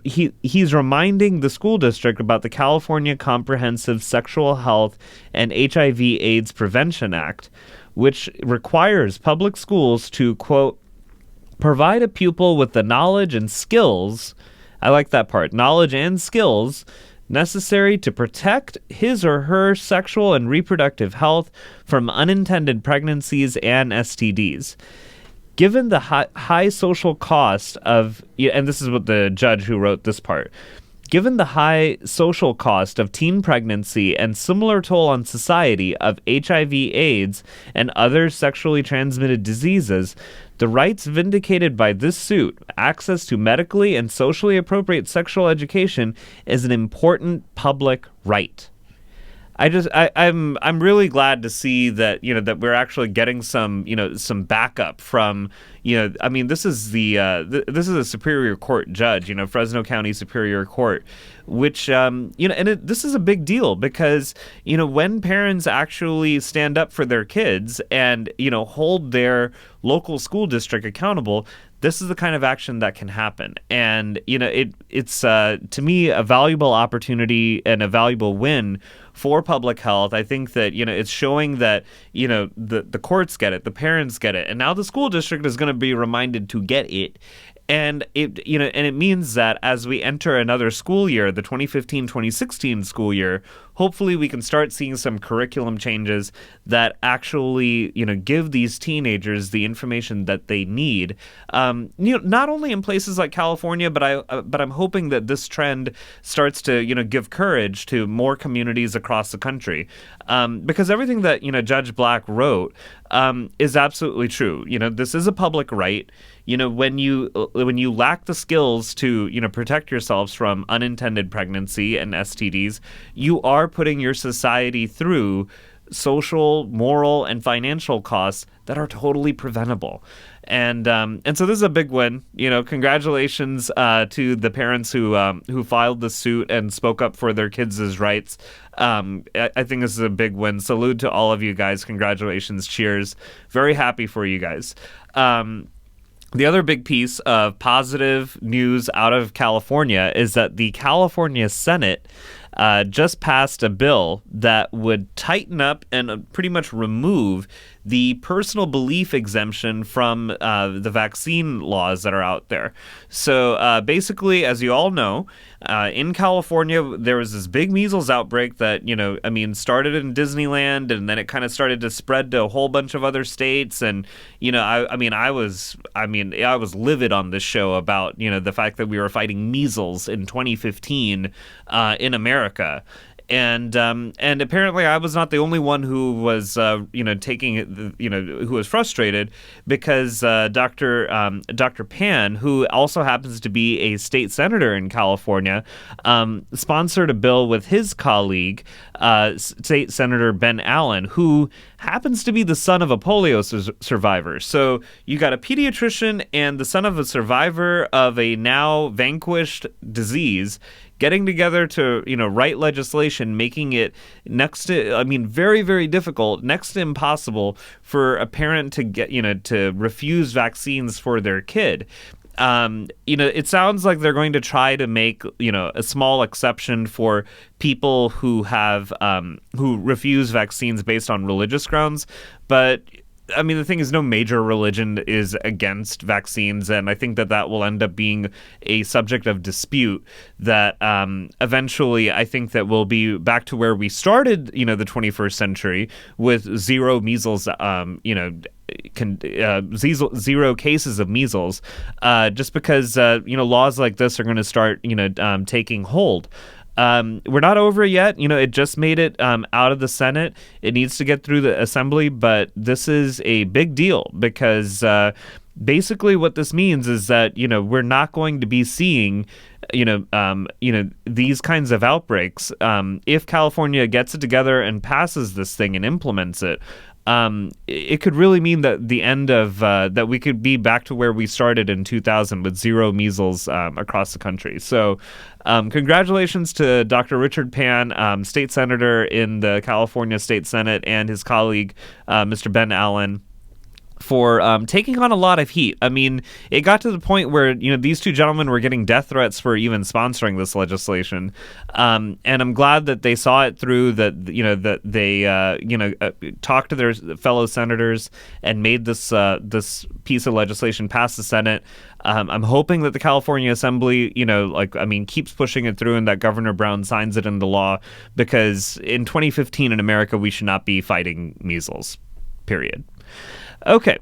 he's reminding the school district about the California Comprehensive Sexual Health and HIV/AIDS Prevention Act, which requires public schools to, quote, provide a pupil with the knowledge and skills, I like that part, knowledge and skills, necessary to protect his or her sexual and reproductive health from unintended pregnancies and STDs. Given the high social cost of, and this is what the judge who wrote this part, given the high social cost of teen pregnancy and similar toll on society of HIV/AIDS and other sexually transmitted diseases, the rights vindicated by this suit, access to medically and socially appropriate sexual education, is an important public right. I'm really glad to see that that we're actually getting some backup from this is this is a Superior Court judge, Fresno County Superior Court, which this is a big deal, because when parents actually stand up for their kids and hold their local school district accountable, this is the kind of action that can happen. And it's to me a valuable opportunity and a valuable win for public health. I think that it's showing that the courts get it, the parents get it, and now the school district is going to be reminded to get it. And it means that as we enter another school year, the 2015-2016 school year, hopefully we can start seeing some curriculum changes that actually, give these teenagers the information that they need. Not only in places like California, but I'm hoping that this trend starts to, give courage to more communities across the country, because everything that Judge Black wrote is absolutely true. This is a public right. When you lack the skills to protect yourselves from unintended pregnancy and STDs, you are putting your society through social, moral, and financial costs that are totally preventable. And so this is a big win. Congratulations to the parents who filed the suit and spoke up for their kids' rights. I think this is a big win. Salute to all of you guys. Congratulations. Cheers. Very happy for you guys. The other big piece of positive news out of California is that the California Senate just passed a bill that would tighten up and pretty much remove the personal belief exemption from the vaccine laws that are out there. So basically, as you all know, in California, there was this big measles outbreak that, started in Disneyland, and then it kind of started to spread to a whole bunch of other states. And, I was livid on this show about, the fact that we were fighting measles in 2015 in America. And apparently I was not the only one who was, taking it, who was frustrated, because Dr. Pan, who also happens to be a state senator in California, sponsored a bill with his colleague, State Senator Ben Allen, who happens to be the son of a polio survivor. So you got a pediatrician and the son of a survivor of a now vanquished disease getting together to, write legislation, making it very, very difficult, next to impossible for a parent to get, to refuse vaccines for their kid. It sounds like they're going to try to make, a small exception for people who have, who refuse vaccines based on religious grounds. But the thing is, no major religion is against vaccines, and I think that will end up being a subject of dispute that eventually I think that we'll be back to where we started, the 21st century with zero measles, zero cases of measles, just because, laws like this are going to start, taking hold. We're not over yet. It just made it out of the Senate. It needs to get through the Assembly, but this is a big deal because basically what this means is that, we're not going to be seeing, these kinds of outbreaks. If California gets it together and passes this thing and implements it, it could really mean that the end of that we could be back to where we started in 2000 with zero measles across the country. So congratulations to Dr. Richard Pan, state senator in the California State Senate, and his colleague, Mr. Ben Allen, for taking on a lot of heat. It got to the point where, these two gentlemen were getting death threats for even sponsoring this legislation. And I'm glad that they saw it through, that they, talked to their fellow senators and made this piece of legislation pass the Senate. I'm hoping that the California Assembly, keeps pushing it through and that Governor Brown signs it into law, because in 2015 in America, we should not be fighting measles, period. Okay.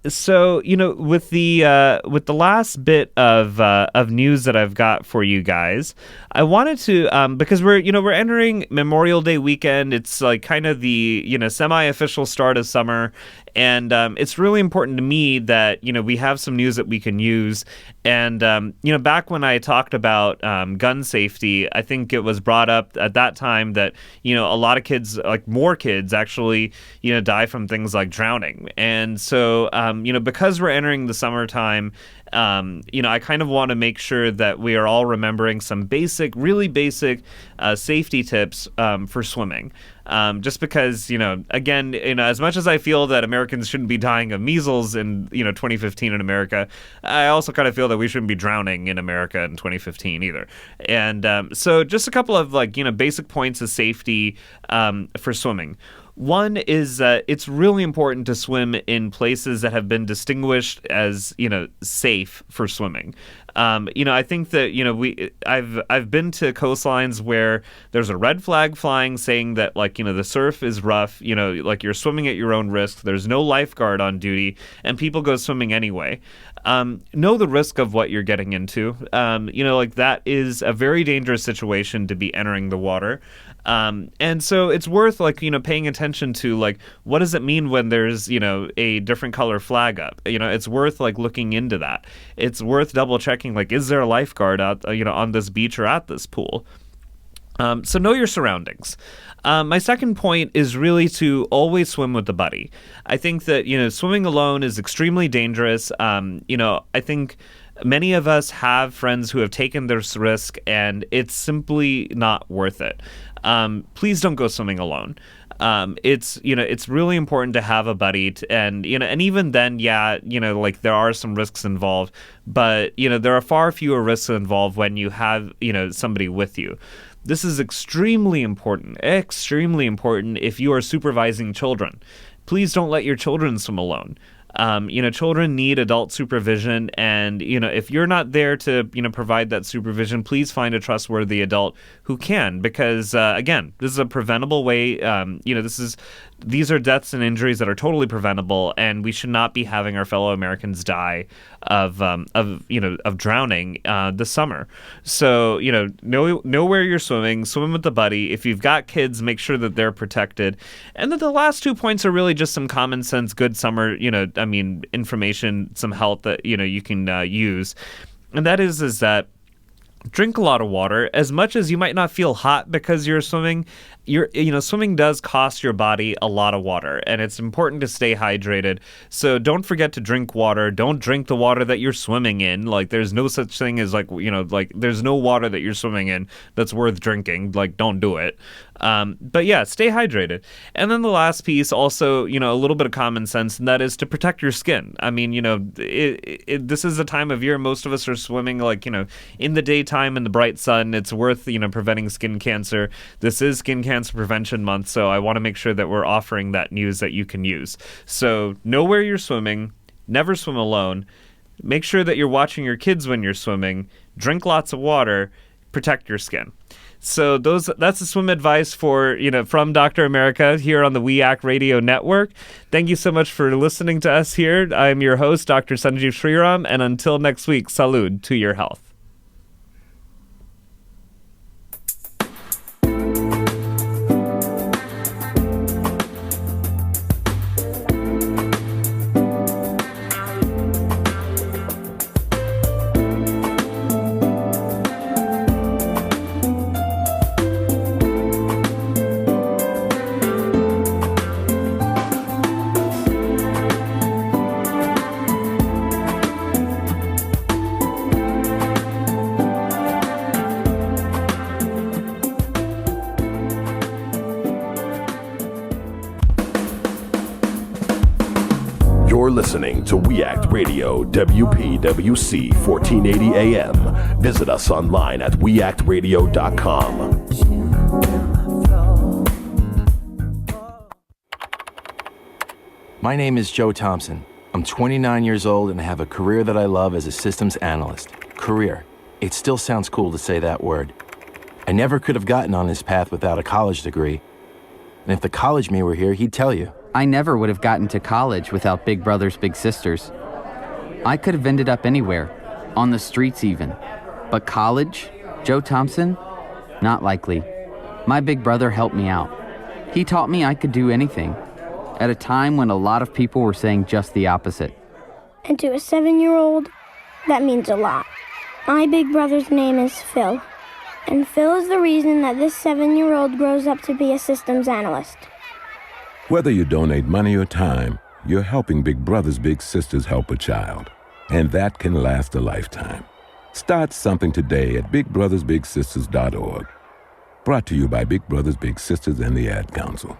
So, with the last bit of news that I've got for you guys, I wanted to, because we're entering Memorial Day weekend. It's like kind of the, semi-official start of summer. And it's really important to me that, we have some news that we can use. And, back when I talked about gun safety, I think it was brought up at that time that, a lot of kids, like more kids actually, die from things like drowning. And so, because we're entering the summertime, I kind of want to make sure that we are all remembering some really basic safety tips for swimming. Just because, again, as much as I feel that Americans shouldn't be dying of measles in, 2015 in America, I also kind of feel that we shouldn't be drowning in America in 2015 either. And so just a couple of basic points of safety for swimming. One is it's really important to swim in places that have been distinguished as, safe for swimming. I think that, I've been to coastlines where there's a red flag flying saying that, the surf is rough, you're swimming at your own risk. There's no lifeguard on duty and people go swimming anyway. Know the risk of what you're getting into. That is a very dangerous situation to be entering the water. And so it's worth paying attention to what does it mean when there's, a different color flag up? It's worth looking into that. It's worth double checking, is there a lifeguard out, on this beach or at this pool? So know your surroundings. My second point is really to always swim with a buddy. I think that, swimming alone is extremely dangerous. I think many of us have friends who have taken this risk and it's simply not worth it. Please don't go swimming alone. It's really important to have a buddy and even then, there are some risks involved, but, there are far fewer risks involved when you have, somebody with you. This is extremely important if you are supervising children. Please don't let your children swim alone. Children need adult supervision, and if you're not there to provide that supervision, please find a trustworthy adult who can, because again, this is a preventable way. These are deaths and injuries that are totally preventable, and we should not be having our fellow Americans die of drowning this summer. So know where you're swimming, swim with a buddy. If you've got kids, make sure that they're protected. And then the last 2 points are really just some common sense, good summer information, some help that you can use, and that is that drink a lot of water. As much as you might not feel hot because you're swimming, swimming does cost your body a lot of water, and it's important to stay hydrated. So don't forget to drink water. Don't drink the water that you're swimming in. There's no such thing as there's no water that you're swimming in that's worth drinking. Don't do it. But yeah, stay hydrated. And then the last piece, also, a little bit of common sense, and that is to protect your skin. I mean, this is a time of year most of us are swimming, in the daytime in the bright sun. It's worth, preventing skin cancer. This is Skin Cancer Prevention Month, so I want to make sure that we're offering that news that you can use. So know where you're swimming. Never swim alone. Make sure that you're watching your kids when you're swimming. Drink lots of water. Protect your skin. So that's the swim advice from Dr. America here on the We Act Radio Network. Thank you so much for listening to us here. I'm your host, Dr. Sanjeev Sriram, and until next week, salud to your health. You're listening to We Act Radio, WPWC 1480 AM. Visit us online at weactradio.com. My name is Joe Thompson. I'm 29 years old and I have a career that I love as a systems analyst. Career. It still sounds cool to say that word. I never could have gotten on this path without a college degree. And if the college me were here, he'd tell you. I never would have gotten to college without Big Brothers Big Sisters. I could have ended up anywhere, on the streets even. But college? Joe Thompson? Not likely. My big brother helped me out. He taught me I could do anything, at a time when a lot of people were saying just the opposite. And to a 7-year-old, that means a lot. My big brother's name is Phil. And Phil is the reason that this 7-year-old grows up to be a systems analyst. Whether you donate money or time, you're helping Big Brothers Big Sisters help a child. And that can last a lifetime. Start something today at bigbrothersbigsisters.org. Brought to you by Big Brothers Big Sisters and the Ad Council.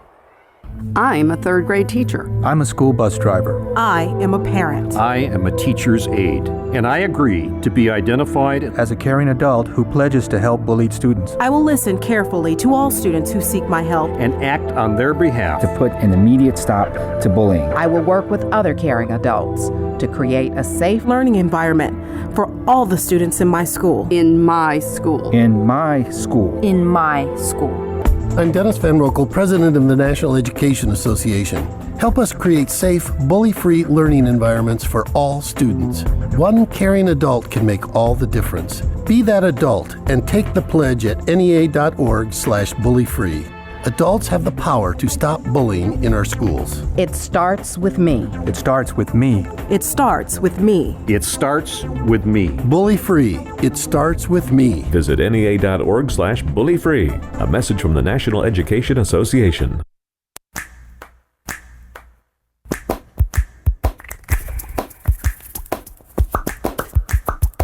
I'm a third grade teacher. I'm a school bus driver. I am a parent. I am a teacher's aide, and I agree to be identified as a caring adult who pledges to help bullied students. I will listen carefully to all students who seek my help and act on their behalf to put an immediate stop to bullying. I will work with other caring adults to create a safe learning environment for all the students in my school. In my school. In my school. In my school. I'm Dennis Van Rokel, president of the National Education Association. Help us create safe, bully-free learning environments for all students. One caring adult can make all the difference. Be that adult and take the pledge at nea.org/bullyfree. Adults have the power to stop bullying in our schools. It starts with me. It starts with me. It starts with me. It starts with me. Bully-free. It starts with me. Visit nea.org/bullyfree. A message from the National Education Association.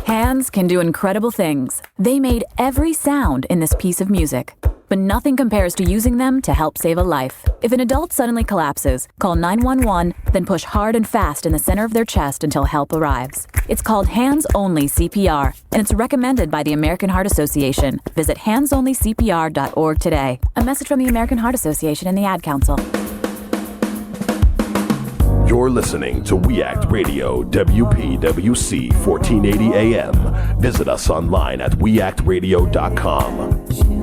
Hands can do incredible things. They made every sound in this piece of music. But nothing compares to using them to help save a life. If an adult suddenly collapses, call 911, then push hard and fast in the center of their chest until help arrives. It's called hands-only CPR, and it's recommended by the American Heart Association. Visit handsonlycpr.org today. A message from the American Heart Association and the Ad Council. You're listening to We Act Radio, WPWC 1480 AM. Visit us online at weactradio.com.